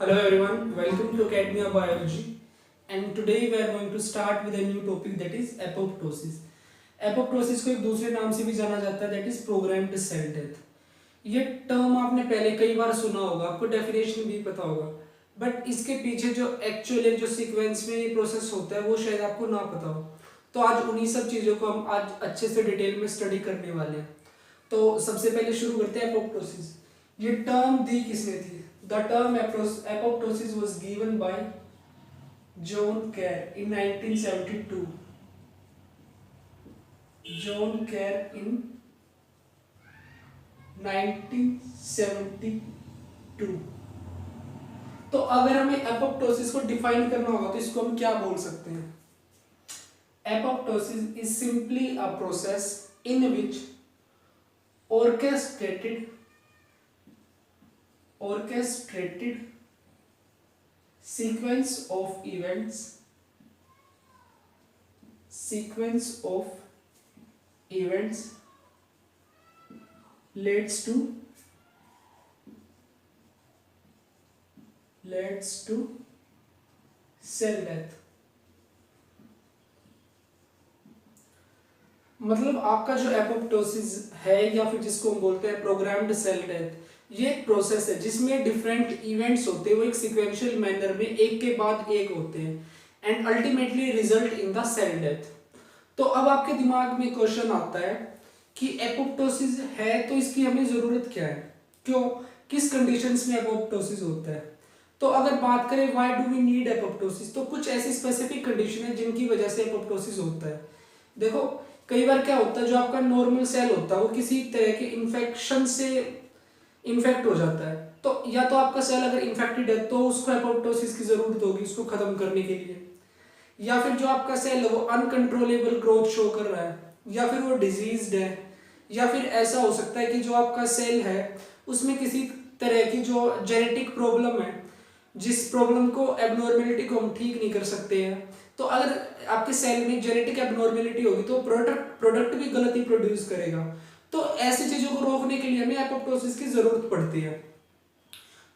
Hello everyone, welcome to Academia Biology, and today we are going to start with a new topic, that is apoptosis. Apoptosis को एक दूसरे नाम से भी जाना जाता है, that is programmed cell death. ये टर्म आपने पहले कई बार सुना होगा, आपको डेफिनेशन भी पता होगा, बट इसके पीछे जो एक्चुअल जो सीक्वेंस में ये प्रोसेस होता है वो शायद आपको ना पता हो. तो आज उन्हीं सब चीज़ों को हम आज अच्छे से डिटेल में स्टडी करने वाले हैं. तो सबसे पहले शुरू करते हैं एपोप्टोसिस. ये टर्म दी किसने थी? The term apoptosis was given by John Kerr in 1972. John Kerr in 1972. तो अगर हमें एपोप्टोसिस को डिफाइन करना होगा तो इसको हम क्या बोल सकते हैं? Apoptosis is simply a process in which orchestrated sequence of events leads to cell death. मतलब आपका जो एपोप्टोसिस है या फिर जिसको हम बोलते हैं प्रोग्राम्ड सेल डेथ, ये एक प्रोसेस है जिसमें डिफरेंट इवेंट्स होते हैं, वो एक सीक्वेंशियल मैनर में एक के बाद एक होते हैं and ultimately result in the cell death. तो अब आपके दिमाग में क्वेश्चन आता है कि एपोप्टोसिस है तो इसकी हमें ज़रूरत क्या है, क्यों, किस कंडीशंस में एपोप्टोसिस होता है. तो अगर बात करें why do we need apoptosis, तो कुछ ऐसी स्पेसिफिक कंडीशन है जिनकी वजह से एपोप्टोसिस होता है. देखो कई बार क्या होता है, जो आपका नॉर्मल सेल होता है वो किसी तरह के इन्फेक्शन से इन्फेक्ट हो जाता है. तो या तो आपका सेल अगर इन्फेक्टेड है तो उसको एपोप्टोसिस की जरूरत होगी उसको खत्म करने के लिए, या फिर जो आपका सेल है वो अनकंट्रोलेबल ग्रोथ शो कर रहा है, या फिर वो डिजीज्ड है, या फिर ऐसा हो सकता है कि जो आपका सेल है उसमें किसी तरह की जो जेनेटिक प्रॉब्लम है, जिस प्रॉब्लम को एबनॉर्मेलिटी को हम ठीक नहीं कर सकते हैं. तो अगर आपके सेल में जेनेटिक एबनॉर्मेलिटी होगी तो प्रोडक्ट भी गलत ही प्रोड्यूस करेगा. तो ऐसी चीजों को रोकने के लिए हमें एपोप्टोसिस की जरूरत पड़ती है.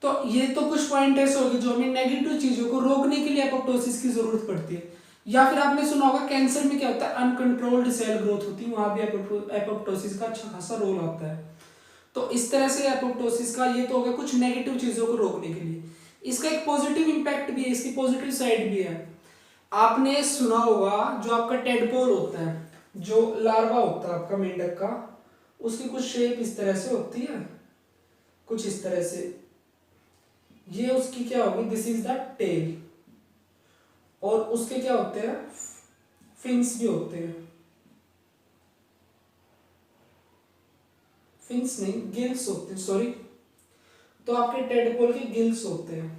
तो ये तो कुछ पॉइंट ऐसे होंगे जो हमें नेगेटिव चीजों को रोकने के लिए एपोप्टोसिस की जरूरत पड़ती है. या फिर आपने सुना होगा कैंसर में क्या होता है, अनकंट्रोल्ड सेल ग्रोथ होती है, वहां भी एपोप्टोसिस का अच्छा खासा रोल आता है. तो इस तरह से एपोप्टोसिस का ये तो होगा कुछ नेगेटिव चीजों को रोकने के लिए. इसका एक पॉजिटिव इंपैक्ट भी है, इसकी पॉजिटिव साइड भी है. आपने सुना होगा जो आपका टेडपोल होता है, जो लार्वा होता है आपका मेंढक का, उसकी कुछ शेप इस तरह से होती है, कुछ इस तरह से. ये उसकी क्या होगी, दिस इज द टेल. और उसके क्या होते हैं, फिन्स भी होते हैं, फिन्स नहीं गिल्स होते हैं, सॉरी. तो आपके टेडपोल के गिल्स होते हैं.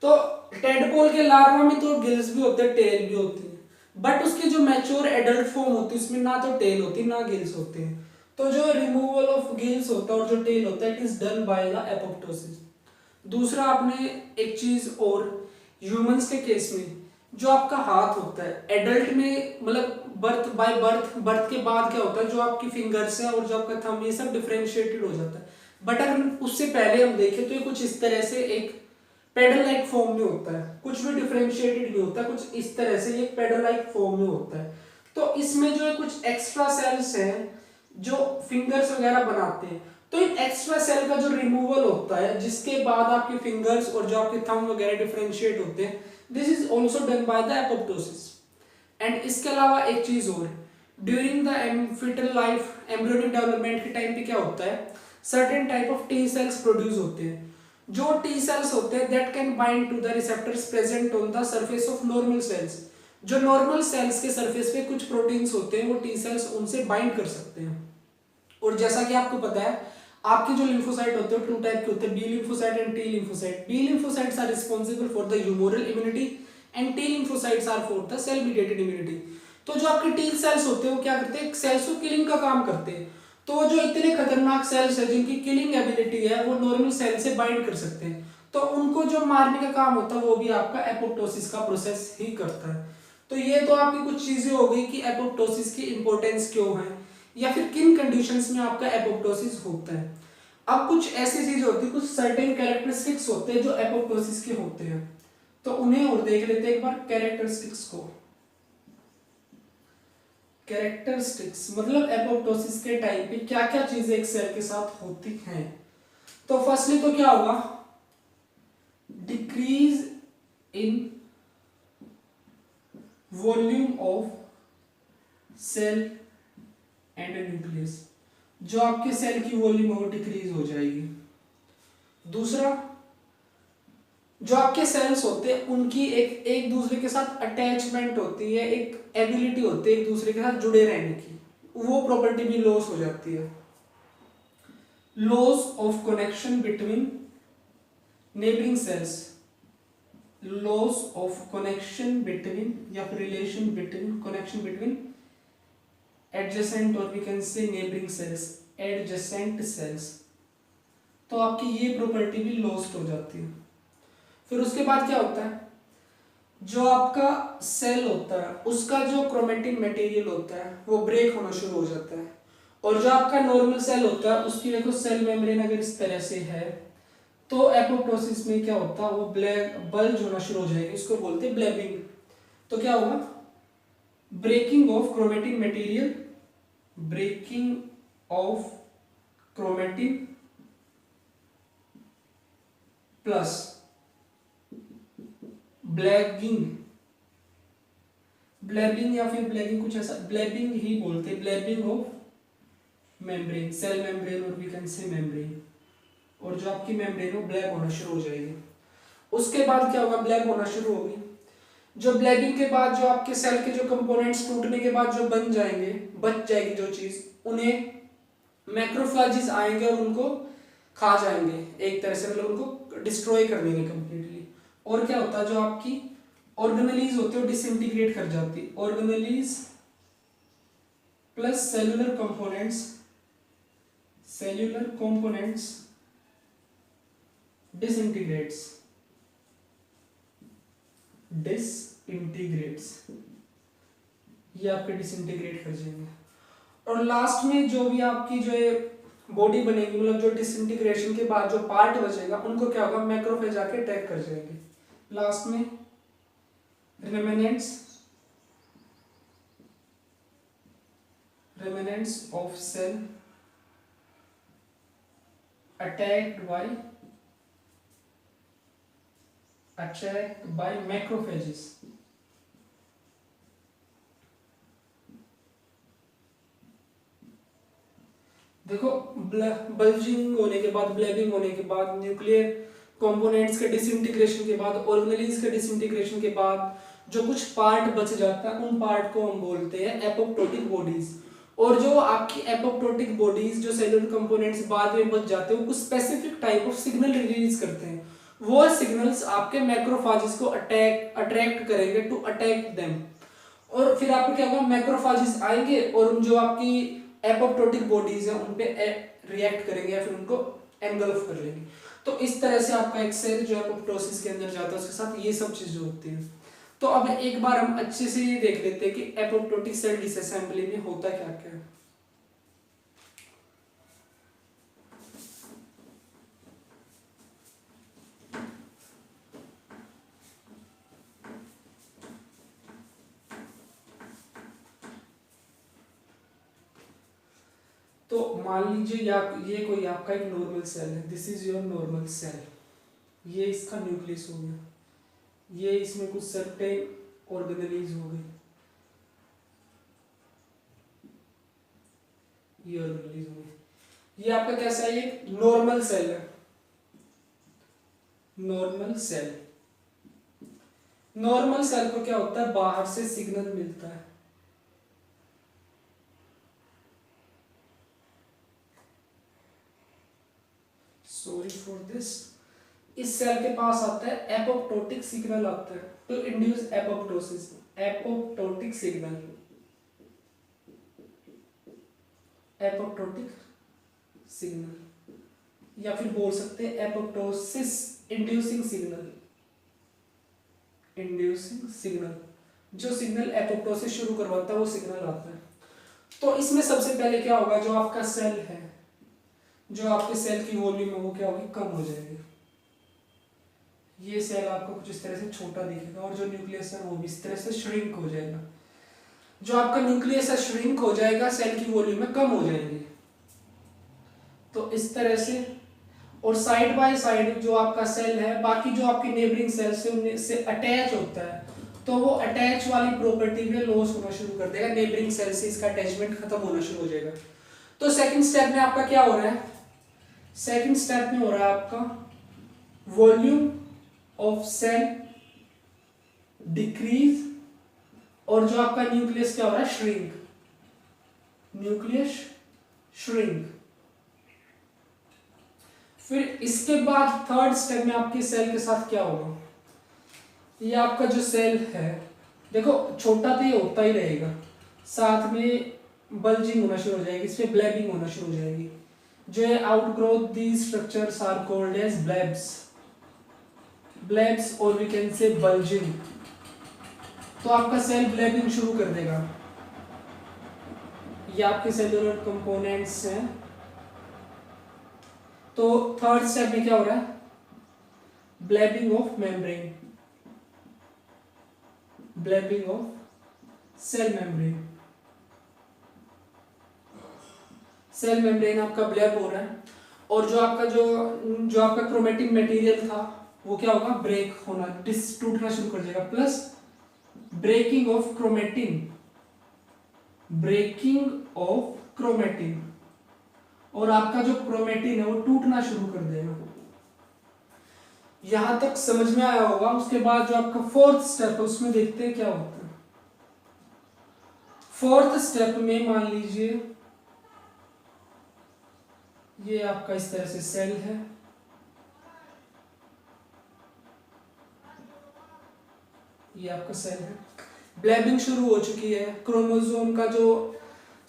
तो टेडपोल के लार्वा में तो गिल्स भी होते हैं, टेल भी होती है, बट उसकी जो मैच्योर एडल्ट फॉर्म होती है उसमें ना तो टेल होती ना गिल्स होते हैं. तो जो रिमूवल ऑफ गिल्स होता है और जो टेल होता है it is done by the apoptosis. दूसरा आपने एक चीज और, ह्यूमंस के केस में जो आपका हाथ होता है एडल्ट में, मतलब बर्थ के बाद क्या होता है, जो आपकी फिंगर्स है और जो आपका थंब ये सब डिफरेंशिएटेड हो जाता है. बट अगर उससे पहले हम देखें तो ये कुछ इस तरह से एक पेडल लाइक फॉर्म में होता है, कुछ भी डिफरेंशिएटेड नहीं होता, कुछ इस तरह से ये पेडल लाइक फॉर्म में होता है. तो इसमें जो है कुछ एक्स्ट्रा सेल्स हैं जो फिंगर्स वगैरह बनाते हैं. तो इन एक्स्ट्रा सेल का जो रिमूवल होता है जिसके बाद आपके फिंगर्स और जो आपके थंब वगैरह डिफरेंशिएट होते हैं, this is also done by the apoptosis. And इसके अलावा एक चीज और, during the foetal life embryonic development के टाइम पे क्या होता है, certain type of T cells produce होते हैं. जो टी सेल्स होते हैं that can bind to the receptors present on the surface of normal cells. जो नॉर्मल सेल्स के सरफेस पे कुछ प्रोटीन्स होते हैं वो टी सेल्स उनसे बाइंड कर सकते हैं. और जैसा कि आपको पता है आपके जो लिम्फोसाइट होते हैं टू टाइप के होते हैं, B lymphocyte and T lymphocyte. B lymphocytes are responsible for the humoral immunity and T lymphocytes are for the cell mediated immunity. तो जो आपके टी सेल्स होते हैं वो क्या करते हैं, सेल्स को किलिंग का काम करते हैं. तो जो इतने खतरनाक सेल्स है जिनकी किलिंग एबिलिटी है वो नॉर्मल सेल से बाइंड कर सकते हैं, तो उनको जो मारने का काम होता है वो भी आपका एपोप्टोसिस का प्रोसेस ही करता है. तो ये तो आपकी कुछ चीजें हो गई कि एपोप्टोसिस की इंपॉर्टेंस क्यों है या फिर किन कंडीशंस में आपका एपोप्टोसिस होता है. अब कुछ ऐसी चीज होती है, कुछ सर्टेन कैरेक्टरिस्टिक्स होते हैं जो एपोप्टोसिस के होते हैं, तो उन्हें और देख लेते हैं एक बार कैरेक्टरिस्टिक्स को। कैरेक्टरिस्टिक्स मतलब एपोप्टोसिस के टाइम पे क्या क्या चीजें एक सेल के साथ होती हैं। तो फर्स्टली तो क्या होगा, decrease in volume of cell and nucleus, जो आपके सेल की वॉल्यूम है वो डिक्रीज हो जाएगी। दूसरा, जो आपके सेल्स होते हैं उनकी एक दूसरे के साथ अटैचमेंट होती है, एक एबिलिटी होती है एक दूसरे के साथ जुड़े रहने की, वो प्रॉपर्टी भी लॉस हो जाती है। Loss of connection between neighbouring cells, loss of connection between या relation between, connection between adjacent और we can say neighbouring cells, adjacent cells, तो आपकी ये प्रॉपर्टी भी लॉस्ट हो जाती है। फिर उसके बाद क्या होता है, जो आपका सेल होता है उसका जो क्रोमेटिन मटेरियल होता है वो ब्रेक होना शुरू हो जाता है, और जो आपका नॉर्मल सेल होता है उसकी देखो सेल मेम्ब्रेन अगर इस तरह से है तो एपोप्टोसिस में क्या होता है, वो ब्लैक बल्ज होना शुरू हो जाएगी, इसको बोलते हैं ब्लेबिंग। तो क्या होगा, breaking of chromatin material, breaking of chromatin plus blagging, blebbing या फिर ब्लैगिंग कुछ ऐसा, ब्लैबिंग ही बोलते हैं, blebbing of membrane, cell membrane और वी कैन से मेम्ब्रेन, और जो आपकी मेम्ब्रेन वो ब्लैक होना शुरू हो जाएगी। उसके बाद क्या होगा, ब्लैक होना शुरू होगी, जो ब्लैबिंग के बाद जो आपके सेल के जो कंपोनेंट्स टूटने के बाद जो बन जाएंगे, बच जाएगी जो चीज, उन्हें मैक्रोफेजेस आएंगे और उनको खा जाएंगे एक तरह से, मतलब उनको डिस्ट्रॉय कर देंगे कंप्लीटली। और क्या होता है, जो आपकी ऑर्गेनेलीज होती है वो डिसइंटीग्रेट कर जाती है, organelles plus cellular components, cellular components डिसइंटीग्रेट्स, डिसइंटीग्रेट्स, ये आपके डिसइंटीग्रेट कर जाएंगे। और लास्ट में जो भी आपकी जो बॉडी बनेगी, मतलब जो डिसइंटीग्रेशन के बाद जो पार्ट बचेगा उनको क्या होगा, मैक्रोफेज आके अटैक कर जाएंगे। लास्ट में remnants of cell attacked by macrophages, देखो बल्जिंग होने के बाद, ब्लेबिंग होने के बाद, न्यूक्लियर कंपोनेंट्स के डिसइंटीग्रेशन के बाद, ऑर्गेनेल्स के डिसइंटीग्रेशन के बाद जो कुछ पार्ट बच जाता है उन पार्ट को हम बोलते हैं एपोप्टोटिक बॉडीज। और जो आपकी एपोप्टोटिक बॉडीज, जो सेलुलर कंपोनेंट्स बाद में बच जाते हैं, वो कुछ specific type of signal release करते हैं, वो सिग्नल्स आपके मैक्रोफेजेस को अट्रैक्ट करेंगे टू अटैक देम, और फिर आपको क्या होगा, मैक्रोफेजेस आएंगे और जो आपकी एपोप्टोटिक बॉडीज है उन पे रिएक्ट करेंगे या फिर उनको एंगल्फ कर लेंगे। तो इस तरह से आपका एक सेल जो एपोप्टोसिस के अंदर जाता है उसके साथ ये सब चीजें होती हैं। तो अब एक बार हम अच्छे से ये देख लेते हैं कि एपोप्टोटिक सेल डिसअसेंबली में होता क्या क्या है। तो मान लीजिए ये कोई आपका एक नॉर्मल सेल है, this is your normal cell, ये इसका न्यूक्लियस हो गया, ये इसमें कुछ सर्टेन ऑर्गेनेलीज हो गई, ये ऑर्गेनेलीज हो गई, ये आपका कैसा है, ये नॉर्मल सेल है, नॉर्मल सेल। नॉर्मल सेल को क्या होता है, बाहर से सिग्नल मिलता है, सॉरी फॉर दिस, इस सेल के पास आता है एपोप्टोटिक सिग्नल आता है to induce apoptosis, apoptotic signal, apoptotic signal, या फिर बोल सकते हैं apoptosis inducing signal, inducing signal, जो सिग्नल एपोप्टोसिस शुरू करवाता है वो सिग्नल आता है। तो इसमें सबसे पहले क्या होगा, जो आपका सेल है, जो आपके सेल की वॉल्यूम है वो क्या होगी, कम हो जाएगी। ये सेल आपको कुछ इस तरह से छोटा दिखेगा और जो न्यूक्लियस है वो भी इस तरह से श्रिंक हो जाएगा। जो आपका न्यूक्लियस है श्रिंक हो जाएगा, सेल की वॉल्यूम में कम हो जाएगी। तो इस तरह से, और साइड बाय साइड जो आपका सेल है बाकी जो आपके नेबरिंग सेल से उनसे अटैच होता है, तो वो अटैच वाली प्रॉपर्टी में लॉस होना शुरू कर देगा, नेबरिंग सेल से इसका अटैचमेंट खत्म होना शुरू हो जाएगा। तो सेकंड स्टेप में आपका क्या हो रहा है, सेकंड स्टेप में हो रहा है आपका वॉल्यूम ऑफ सेल डिक्रीज, और जो आपका न्यूक्लियस क्या हो रहा है, श्रिंक, न्यूक्लियस श्रिंक। फिर इसके बाद थर्ड स्टेप में आपके सेल के साथ क्या होगा, ये आपका जो सेल है देखो छोटा तो ये होता ही रहेगा, साथ में बल्जिंग होना शुरू हो जाएगी, इसमें ब्लैबिंग होना शुरू हो जाएगी। जो है outgrowth these structures are called as blebs, blebs और वी कैन से बल्जिंग। तो आपका सेल ब्लैबिंग शुरू कर देगा। ये आपके सेलुलर कंपोनेंट्स हैं। तो थर्ड स्टेप में क्या हो रहा है, blebbing of membrane, blebbing of cell membrane, cell membrane आपका ब्लैब हो रहा है। और जो आपका क्रोमेटिक मटेरियल था वो क्या होगा, ब्रेक होना, टूटना शुरू कर जाएगा। Plus breaking of chromatin, breaking of chromatin, और आपका जो क्रोमेटिन है वो टूटना शुरू कर देगा। यहां तक समझ में आया होगा। उसके बाद जो आपका फोर्थ स्टेप है उसमें देखते हैं क्या होता है। फोर्थ स्टेप में मान लीजिए ये आपका इस तरह से सेल है, ये आपका सेल है, ब्लैबिंग शुरू हो चुकी है, क्रोमोसोम का जो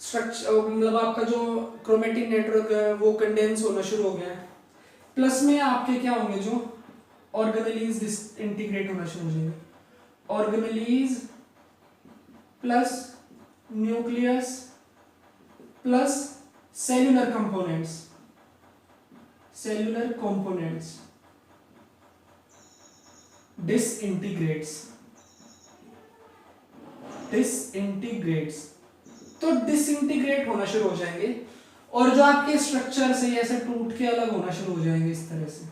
स्ट्रक्चर मतलब आपका जो क्रोमेटिन नेटवर्क है वो कंडेंस होना शुरू हो गया है। प्लस में आपके क्या होंगे, जो ऑर्गेनेलीज डिसइंटीग्रेट होना शुरू हो जाएंगे, organelles plus nucleus plus cellular components, cellular components डिसइंटीग्रेट्स, डिसइंटीग्रेट्स। तो डिसइंटीग्रेट होना शुरू हो जाएंगे और जो आपके स्ट्रक्चर से ऐसे टूट के अलग होना शुरू हो जाएंगे इस तरह से।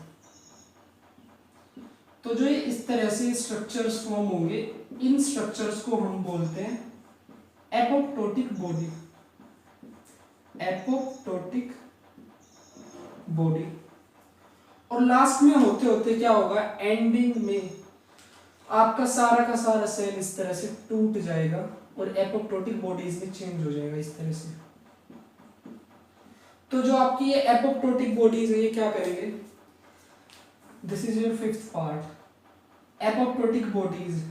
तो जो ये इस तरह से स्ट्रक्चर्स फॉर्म होंगे, इन स्ट्रक्चर्स को हम बोलते हैं एपोप्टोटिक बॉडी, एपोप्टोटिक बॉडी। और लास्ट में होते होते क्या होगा, एंडिंग में आपका सारा का सारा सेल इस तरह से टूट जाएगा और एपोप्टोटिक बॉडीज में चेंज हो जाएगा इस तरह से। तो जो आपकी ये एपोप्टोटिक बॉडीज है ये क्या करेंगे, this is your fifth part. Apoptotic bodies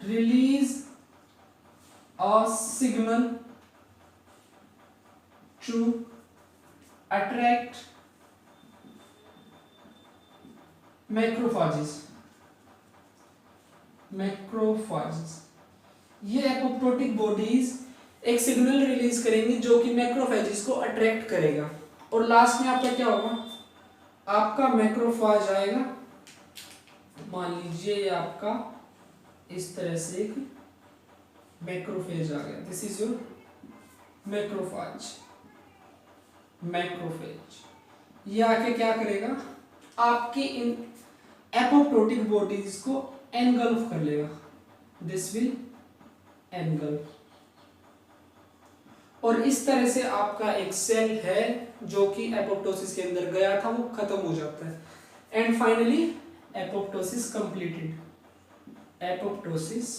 release a signal to attract macrophages, macrophages. ये एपोप्टोटिक बॉडीज एक सिग्नल रिलीज करेंगी जो कि मैक्रोफेजेस को अट्रैक्ट करेगा। और लास्ट में आपका क्या होगा, आपका मैक्रोफाज आएगा। मान लीजिए ये आपका इस तरह से एक मैक्रोफेज आ गया, this is your macrophage, macrophage. ये आके क्या करेगा, आपकी इन एपोप्टोटिक बॉडीज को एनगल्फ कर लेगा, दिस विल एनगल्फ। और इस तरह से आपका एक सेल है जो कि एपोप्टोसिस के अंदर गया था वो खत्म हो जाता है। And finally apoptosis completed, apoptosis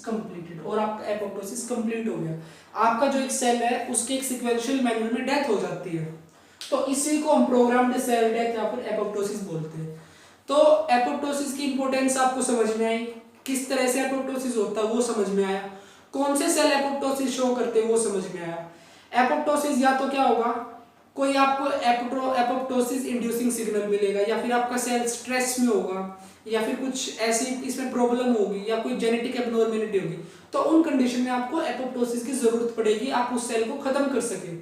completed. और आपका एपोप्टोसिस कंप्लीट हो गया। आपका जो एक सेल है उसके एक सीक्वेंशियल मैनर में डेथ हो जाती है, तो इसी को हम प्रोग्राम्ड सेल डेथ या फिर एपोप्टोसिस बोलते हैं। तो एपोप्टोसिस की इंपॉर्टेंस आपको समझ में आई, किस तरह से एपोप्टोसिस होता है वो समझ में आया, कौन से सेल एपोप्टोसिस शो करते हैं वो समझ में आया। एपोप्टोसिस या तो क्या होगा, कोई आपको एपोप्टोसिस इंड्यूसिंग सिग्नल मिलेगा, या फिर आपका सेल स्ट्रेस में होगा, या फिर कुछ ऐसी इसमें प्रॉब्लम होगी, या कोई जेनेटिक एबनॉर्मेलिटी होगी, तो उन कंडीशन में आपको एपोप्टोसिस की जरूरत पड़ेगी, आप उस सेल को खत्म कर सके।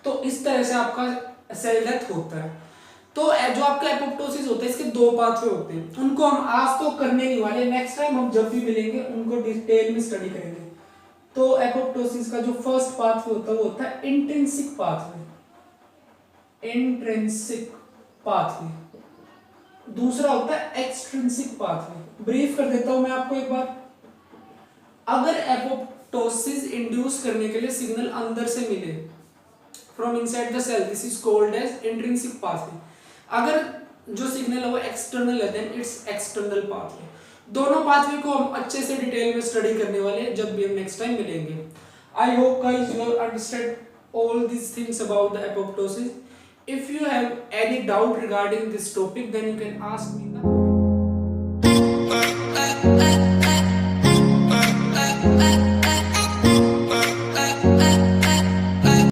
तो इस तरह से आपका सेल डेथ होता है। तो जो आपका एपोप्टोसिस होता है इसके दो पाथवे होते हैं, उनको हम आज तो करने नहीं वाले, नेक्स्ट टाइम हम जब भी मिलेंगे उनको डिटेल में स्टडी करेंगे। तो एपोप्टोसिस का जो फर्स्ट पाथवे होता है वो होता है इंट्रिंसिक पाथवे, इंट्रिंसिक पाथवे। दूसरा होता है एक्सट्रिंसिक पाथवे। ब्रीफ कर देता हूं मैं आपको एक बार। अगर एपोप्टोसिस इंड्यूस करने के लिए सिग्नल अंदर से मिले from inside the cell, this is called as intrinsic pathway. अगर जो सिग्नल है वो एक्सटर्नल है, देन इट्स एक्सटर्नल पाथवे। दोनों पाथवे को हम अच्छे से डिटेल में स्टडी करने वाले हैं जब भी हम नेक्स्ट टाइम मिलेंगे। I hope guys you understand all these things about the apoptosis. If you have any doubt regarding this topic, then you can ask me.